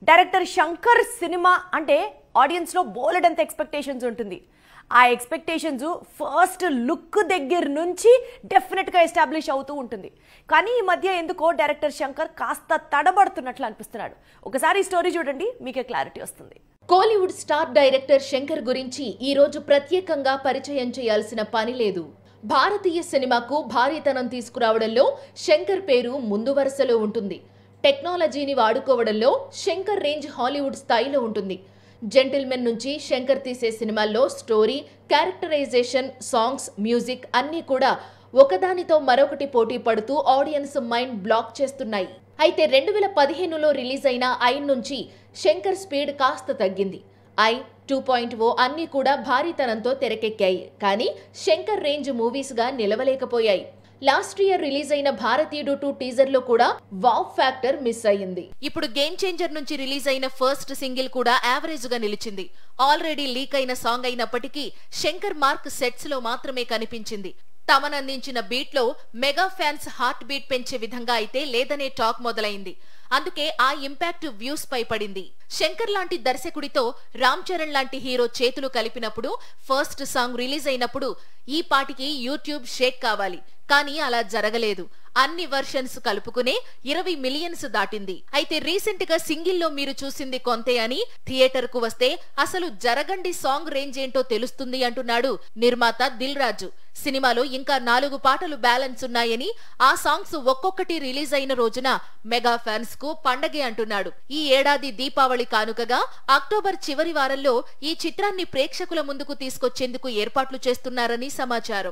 Director Shankar cinema అంటే audience లో బోలెడంత ఎక్స్పెక్టేషన్స్ ఉంటుంది. ఆ ఎక్స్పెక్టేషన్స్ ఫస్ట్ లుక్ దగ్గర నుంచి డెఫినెట్ గా ఎస్టాబ్లిష్ అవుతూ ఉంటుంది. కానీ ఈ మధ్య ఎందుకో డైరెక్టర్ శంకర్ కాస్త తడబడుతున్నట్లు అనిపిస్తున్నాడు. ఒకసారి ఈ స్టోరీ చూడండి, మీకే క్లారిటీ వస్తుంది. కోలీవుడ్ స్టార్ డైరెక్టర్ శంకర్ గురించి ఈ రోజు ప్రత్యేకంగా పరిచయం చేయాల్సిన పని లేదు. భారతీయ సినిమాకు భారీతనం తీసుకురావడంలో శంకర్ పేరు ముందు వరుసలో ఉంటుంది. టెక్నాలజీని వాడుకోవడంలో శంకర్ రేంజ్ హాలీవుడ్ స్థాయిలో ఉంటుంది. జెంటిల్మెన్ నుంచి శంకర్ తీసే సినిమాల్లో స్టోరీ, క్యారెక్టరైజేషన్, సాంగ్స్, మ్యూజిక్ అన్నీ కూడా ఒకదానితో మరొకటి పోటీ పడుతూ ఆడియన్స్ మైండ్ బ్లాక్ చేస్తున్నాయి. అయితే 2015లో రిలీజ్ అయిన ఐ నుంచి శంకర్ స్పీడ్ కాస్త తగ్గింది. ఐ 2.0 అన్నీ కూడా భారీతనంతో తెరకెక్కాయి. కానీ శంకర్ రేంజ్ మూవీస్ గా నిలవలేకపోయాయి. లాస్ట్ ఇయర్ రిలీజ్ అయిన భారతీయుడు 2 టీజర్ లో కూడా వావ్ ఫ్యాక్టర్ మిస్ అయ్యింది. ఇప్పుడు గేమ్ చేంజర్ నుంచి రిలీజ్ అయిన ఫస్ట్ సింగిల్ కూడా యావరేజ్ గా నిలిచింది. ఆల్రెడీ లీక్ అయిన సాంగ్ అయినప్పటికీ శంకర్ మార్క్ సెట్స్ లో మాత్రమే కనిపించింది. తమనందించిన బీట్ లో మెగా ఫ్యాన్స్ హార్ట్ బీట్ పెంచే విధంగా అయితే లేదనే టాక్ మొదలైంది. అందుకే ఆ ఇంపాక్ట్ వ్యూస్ పై పడింది. శంకర్ లాంటి దర్శకుడితో రామ్ చరణ్ లాంటి హీరో చేతులు కలిపినప్పుడు, ఫస్ట్ సాంగ్ రిలీజ్ అయినప్పుడు ఈ పాటికి యూట్యూబ్ షేక్ కావాలి. కానీ అలా జరగలేదు. అన్ని వర్షన్స్ కలుపుకునే 20 మిలియన్స్ దాటింది. అయితే రీసెంట్ గా సింగిల్ లో మీరు చూసింది కొంతే అని థియేటర్ కు వస్తే అసలు జరగండి సాంగ్ రేంజ్ ఏంటో తెలుస్తుంది అంటున్నాడు నిర్మాత దిల్ రాజు. సినిమాలో ఇంకా 4 పాటలు బ్యాలెన్స్ ఉన్నాయని, ఆ సాంగ్స్ ఒక్కొక్కటి రిలీజ్ అయిన రోజున మెగా ఫ్యాన్స్ కు పండగే అంటున్నాడు. ఈ ఏడాది దీపావళి కానుకగా అక్టోబర్ చివరి వారంలో ఈ చిత్రాన్ని ప్రేక్షకుల ముందుకు తీసుకొచ్చేందుకు ఏర్పాట్లు చేస్తున్నారని సమాచారం.